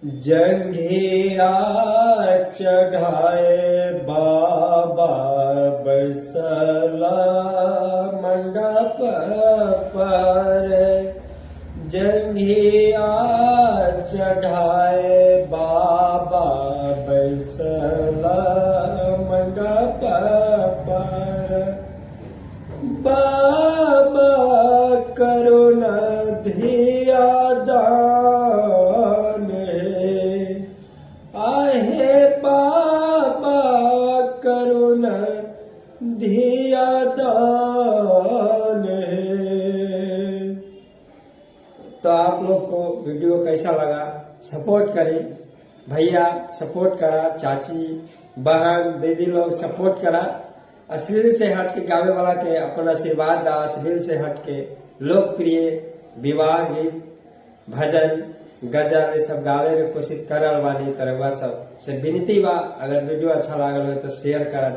जंघिया चढ़ाए बाबा बैसला मंडप पर। जंघिया चढ़ाए बाबा बैसला मंडप पर। बाबा करुण धिया दान आहे बाबा करुण धिया दान। तो आप लोग को वीडियो कैसा लगा सपोर्ट करें, भैया सपोर्ट करा, चाची बहन दीदी लोग सपोर्ट करा। अश्लील से हट के गावे वाला के अपना आशीर्वाद दा। अश्लील से हट के लोकप्रिय विवाह गीत भजन गजल ये सब गावे के कोशिश कर रहा बानी। तरह सब से विनती बा, अगर वीडियो अच्छा लागल हो तो शेयर करा।